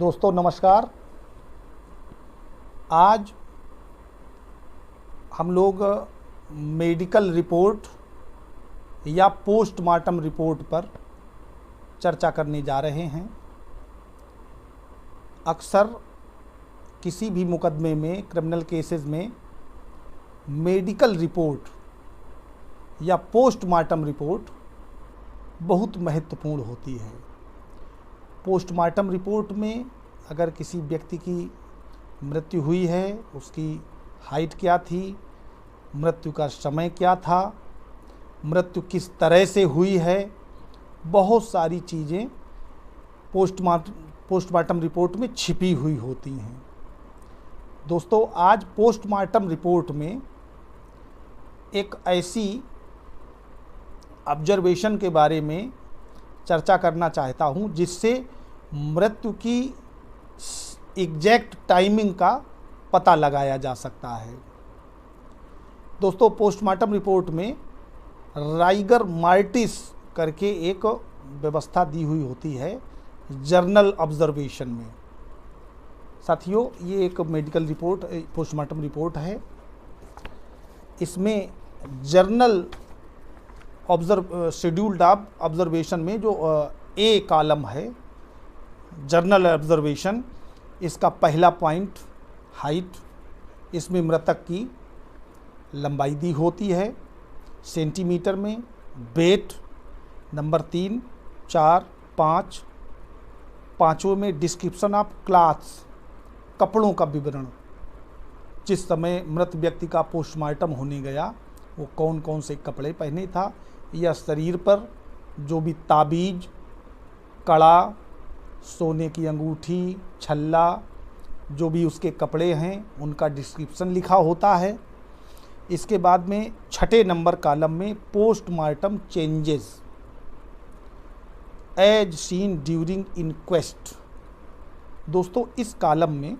दोस्तों नमस्कार। आज हम लोग मेडिकल रिपोर्ट या पोस्टमार्टम रिपोर्ट पर चर्चा करने जा रहे हैं। अक्सर किसी भी मुकदमे में, क्रिमिनल केसेस में मेडिकल रिपोर्ट या पोस्टमार्टम रिपोर्ट बहुत महत्वपूर्ण होती है। पोस्टमार्टम रिपोर्ट में अगर किसी व्यक्ति की मृत्यु हुई है, उसकी हाइट क्या थी, मृत्यु का समय क्या था, मृत्यु किस तरह से हुई है, बहुत सारी चीज़ें पोस्टमार्टम रिपोर्ट में छिपी हुई होती हैं। दोस्तों आज पोस्टमार्टम रिपोर्ट में एक ऐसी ऑब्जर्वेशन के बारे में चर्चा करना चाहता हूं जिससे मृत्यु की एग्जैक्ट टाइमिंग का पता लगाया जा सकता है। दोस्तों पोस्टमार्टम रिपोर्ट में राइगर मार्टिस करके एक व्यवस्था दी हुई होती है जर्नल ऑब्जर्वेशन में। साथियों ये एक मेडिकल रिपोर्ट, पोस्टमार्टम रिपोर्ट है। इसमें जर्नल शेड्यूल्ड ऑब्जर्वेशन में जो ए कॉलम है जर्नल ऑब्जर्वेशन, इसका पहला पॉइंट हाइट, इसमें मृतक की लंबाई दी होती है सेंटीमीटर में। वेट नंबर 3, 4, 5, पाँचों में डिस्क्रिप्शन ऑफ क्लॉथ्स, कपड़ों का विवरण। जिस समय मृत व्यक्ति का पोस्टमार्टम होने गया वो कौन कौन से कपड़े पहने था, या शरीर पर जो भी ताबीज, कड़ा, सोने की अंगूठी, छल्ला, जो भी उसके कपड़े हैं उनका डिस्क्रिप्शन लिखा होता है। इसके बाद में छठे नंबर कॉलम में postmortem changes as seen during inquest. दोस्तों इस कॉलम में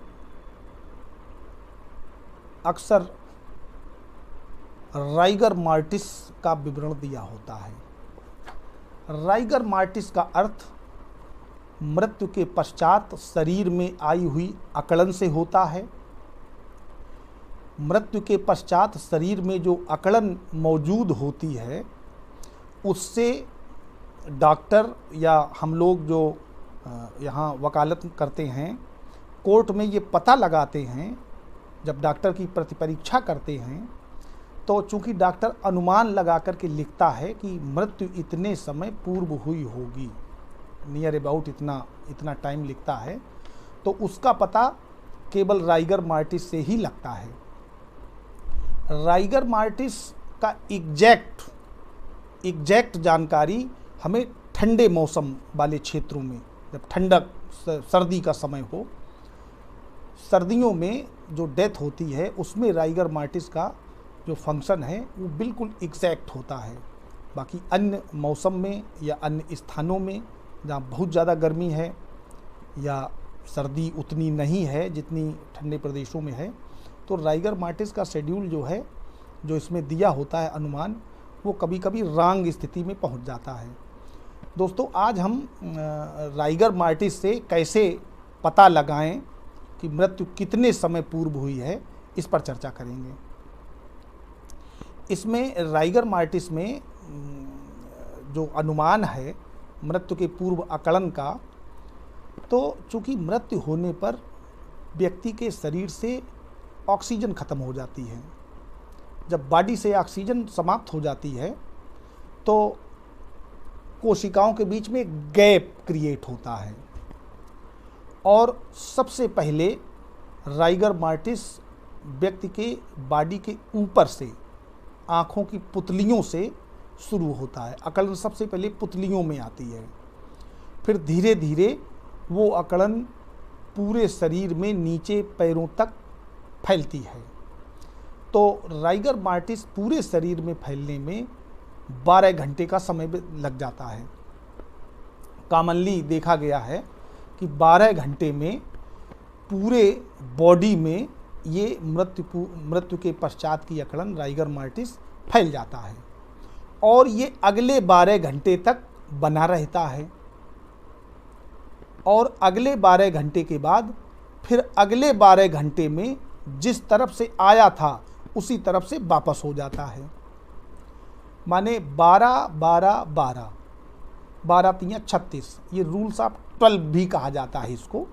अक्सर राइगर मार्टिस का विवरण दिया होता है। राइगर मार्टिस का अर्थ मृत्यु के पश्चात शरीर में आई हुई अकड़न से होता है। मृत्यु के पश्चात शरीर में जो अकड़न मौजूद होती है उससे डॉक्टर या हम लोग जो यहाँ वकालत करते हैं, कोर्ट में ये पता लगाते हैं, जब डॉक्टर की परीक्षा करते हैं तो चूंकि डॉक्टर अनुमान लगा करके लिखता है कि मृत्यु इतने समय पूर्व हुई होगी, नियर अबाउट इतना टाइम लिखता है, तो उसका पता केवल राइगर मार्टिस से ही लगता है। राइगर मार्टिस का एग्जैक्ट जानकारी हमें ठंडे मौसम वाले क्षेत्रों में, जब ठंडक सर्दी का समय हो, सर्दियों में जो डेथ होती है उसमें राइगर मार्टिस का जो फंक्शन है वो बिल्कुल एग्जैक्ट होता है। बाकी अन्य मौसम में या अन्य स्थानों में जहाँ बहुत ज़्यादा गर्मी है या सर्दी उतनी नहीं है जितनी ठंडे प्रदेशों में है, तो राइगर मार्टिस का शेड्यूल जो है, जो इसमें दिया होता है अनुमान, वो कभी कभी रॉन्ग स्थिति में पहुंच जाता है। दोस्तों आज हम राइगर मार्टिस से कैसे पता लगाएं कि मृत्यु कितने समय पूर्व हुई है, इस पर चर्चा करेंगे। इसमें राइगर मार्टिस में जो अनुमान है मृत्यु के पूर्व अकड़न का, तो चूँकि मृत्यु होने पर व्यक्ति के शरीर से ऑक्सीजन खत्म हो जाती है। जब बॉडी से ऑक्सीजन समाप्त हो जाती है तो कोशिकाओं के बीच में एक गैप क्रिएट होता है, और सबसे पहले राइगर मार्टिस व्यक्ति के बॉडी के ऊपर से, आँखों की पुतलियों से शुरू होता है। अकड़न सबसे पहले पुतलियों में आती है, फिर धीरे धीरे वो अकड़न पूरे शरीर में नीचे पैरों तक फैलती है। तो राइगर मार्टिस पूरे शरीर में फैलने में 12 घंटे का समय लग जाता है। कॉमनली देखा गया है कि 12 घंटे में पूरे बॉडी में ये मृत्यु के पश्चात की अकड़न राइगर मार्टिस फैल जाता है, और ये अगले 12 घंटे तक बना रहता है। और अगले 12 घंटे के बाद फिर अगले 12 घंटे में जिस तरफ से आया था उसी तरफ से वापस हो जाता है। माने 12 12 12 12 तियाँ 36, ये रूल्स ऑफ 12 भी कहा जाता है इसको।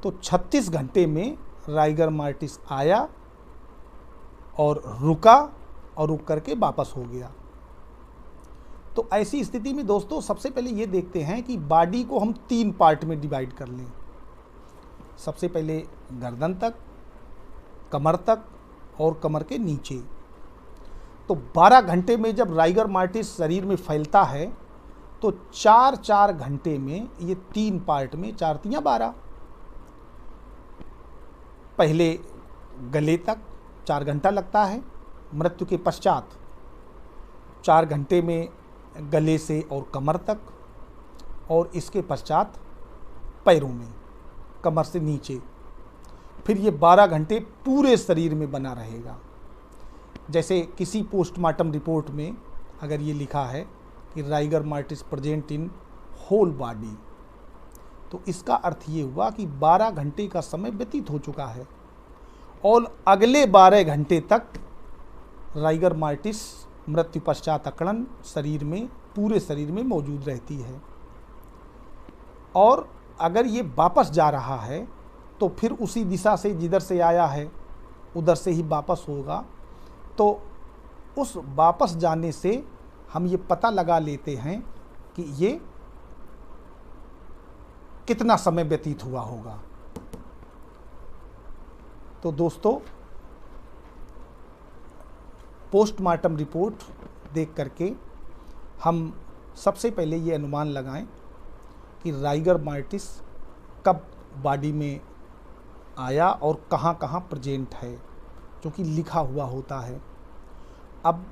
तो 36 घंटे में राइगर मार्टिस आया और रुका और रुक करके वापस हो गया। तो ऐसी स्थिति में दोस्तों सबसे पहले ये देखते हैं कि बॉडी को हम 3 पार्ट में डिवाइड कर लें। सबसे पहले गर्दन तक, कमर तक और कमर के नीचे। तो 12 घंटे में जब राइगर मार्टिस शरीर में फैलता है तो 4-4 घंटे में ये 3 पार्ट में 4 तियाँ 12। पहले गले तक 4 घंटा लगता है, मृत्यु के पश्चात 4 घंटे में गले से और कमर तक, और इसके पश्चात पैरों में, कमर से नीचे। फिर ये 12 घंटे पूरे शरीर में बना रहेगा। जैसे किसी पोस्टमार्टम रिपोर्ट में अगर ये लिखा है कि rigor mortis present in whole body, तो इसका अर्थ ये हुआ कि 12 घंटे का समय व्यतीत हो चुका है और अगले 12 घंटे तक राइगर मार्टिस मृत्यु पश्चात अकड़न शरीर में, पूरे शरीर में मौजूद रहती है। और अगर ये वापस जा रहा है तो फिर उसी दिशा से जिधर से आया है उधर से ही वापस होगा। तो उस वापस जाने से हम ये पता लगा लेते हैं कि ये कितना समय व्यतीत हुआ होगा। तो दोस्तों पोस्टमार्टम रिपोर्ट देख करके हम सबसे पहले ये अनुमान लगाएं कि राइगर मार्टिस कब बॉडी में आया और कहाँ कहाँ प्रेजेंट है, जो कि लिखा हुआ होता है। अब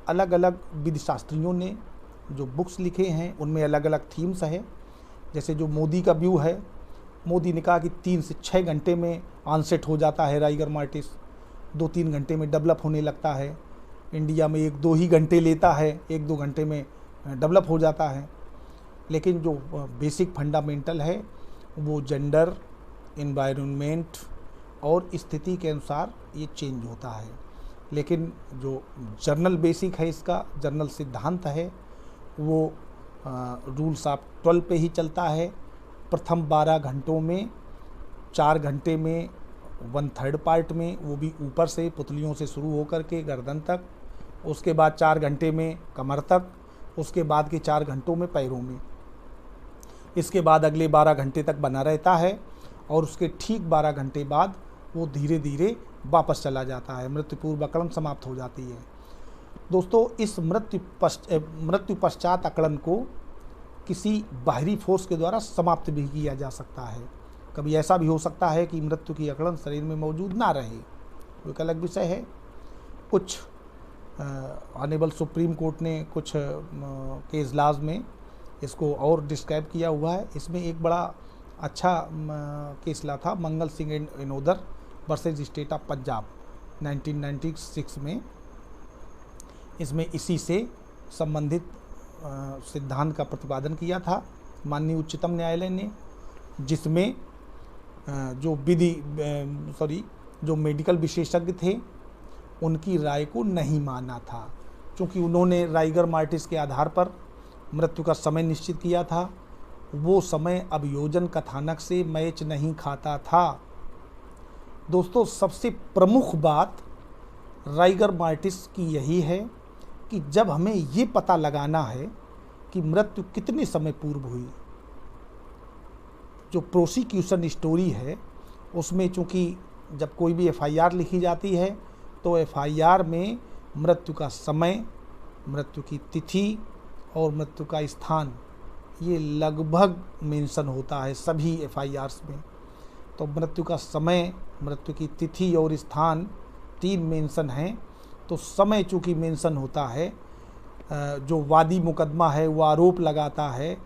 अलग अलग विधिशास्त्रियों ने जो बुक्स लिखे हैं उनमें अलग अलग थीम्स है। जैसे जो मोदी का व्यू है, मोदी ने कहा कि 3 से 6 घंटे में ऑनसेट हो जाता है राइगर मार्टिस, 2-3 घंटे में डेवलप होने लगता है। इंडिया में 1-2 ही घंटे लेता है, 1-2 घंटे में डेवलप हो जाता है। लेकिन जो बेसिक फंडामेंटल है वो जेंडर, एनवायरनमेंट और स्थिति के अनुसार ये चेंज होता है। लेकिन जो जर्नल बेसिक है, इसका जर्नल सिद्धांत है, वो रूल्स ऑफ 12 पे ही चलता है। प्रथम 12 घंटों में 4 घंटे में 1/3 पार्ट में, वो भी ऊपर से पुतलियों से शुरू होकर के गर्दन तक, उसके बाद 4 घंटे में कमर तक, उसके बाद के 4 घंटों में पैरों में, इसके बाद अगले 12 घंटे तक बना रहता है और उसके ठीक 12 घंटे बाद वो धीरे धीरे वापस चला जाता है, मृत्यु पूर्व अकड़न समाप्त हो जाती है। दोस्तों इस मृत्यु पश्चात अकड़न को किसी बाहरी फोर्स के द्वारा समाप्त भी किया जा सकता है। कभी ऐसा भी हो सकता है कि मृत्यु की अकड़न शरीर में मौजूद ना रहे, वो एक अलग विषय है। कुछ ऑनेबल सुप्रीम कोर्ट ने कुछ केस लॉज में इसको और डिस्क्राइब किया हुआ है। इसमें एक बड़ा अच्छा केस लॉ था, Mangal Singh and another versus state of Punjab 1996 में। इसमें इसी से संबंधित सिद्धांत का प्रतिपादन किया था माननीय उच्चतम न्यायालय ने, जिसमें जो मेडिकल विशेषज्ञ थे उनकी राय को नहीं माना था, क्योंकि उन्होंने राइगर मार्टिस के आधार पर मृत्यु का समय निश्चित किया था। वो समय अभियोजन कथानक से मैच नहीं खाता था। दोस्तों सबसे प्रमुख बात राइगर मार्टिस की यही है कि जब हमें ये पता लगाना है कि मृत्यु कितने समय पूर्व हुई, जो प्रोसिक्यूशन स्टोरी है उसमें चूँकि जब कोई भी एफआईआर लिखी जाती है तो एफआईआर में मृत्यु का समय, मृत्यु की तिथि और मृत्यु का स्थान ये लगभग मेंशन होता है सभी एफआईआर्स में। तो मृत्यु का समय, मृत्यु की तिथि और स्थान 3 मेंशन हैं। तो समय चूँकि मेंशन होता है, जो वादी मुकदमा है वो आरोप लगाता है,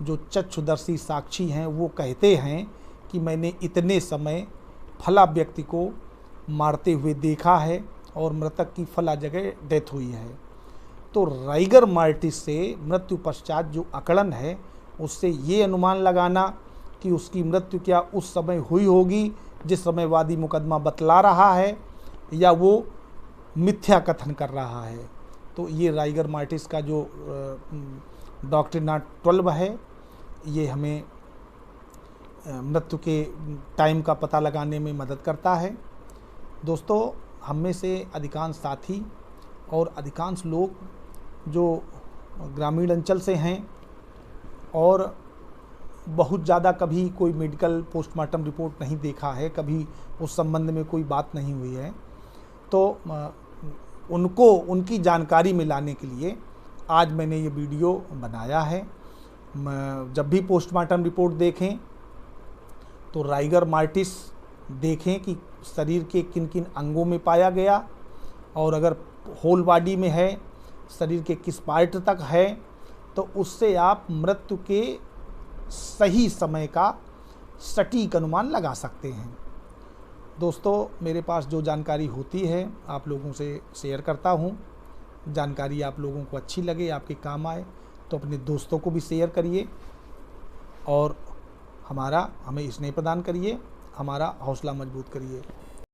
जो चक्षुदर्शी साक्षी हैं वो कहते हैं कि मैंने इतने समय फला व्यक्ति को मारते हुए देखा है और मृतक की फला जगह डेथ हुई है। तो राइगर मार्टिस से मृत्यु पश्चात जो अकड़न है उससे ये अनुमान लगाना कि उसकी मृत्यु क्या उस समय हुई होगी जिस समय वादी मुकदमा बतला रहा है, या वो मिथ्या कथन कर रहा है। तो ये राइगर मार्टिस का जो डॉक्ट्रिना 12 है, ये हमें मृत्यु के टाइम का पता लगाने में मदद करता है। दोस्तों, हम में से अधिकांश साथी और अधिकांश लोग जो ग्रामीण अंचल से हैं और बहुत ज़्यादा कभी कोई मेडिकल पोस्टमार्टम रिपोर्ट नहीं देखा है, कभी उस संबंध में कोई बात नहीं हुई है, तो उनको उनकी जानकारी में लाने के लिए आज मैंने ये वीडियो बनाया है। जब भी पोस्टमार्टम रिपोर्ट देखें तो राइगर मार्टिस देखें कि शरीर के किन किन अंगों में पाया गया, और अगर होल बॉडी में है, शरीर के किस पार्ट तक है, तो उससे आप मृत्यु के सही समय का सटीक अनुमान लगा सकते हैं। दोस्तों, मेरे पास जो जानकारी होती है आप लोगों से शेयर करता हूँ। जानकारी आप लोगों को अच्छी लगे, आपके काम आए, तो अपने दोस्तों को भी शेयर करिए और हमें स्नेह प्रदान करिए, हमारा हौसला मजबूत करिए।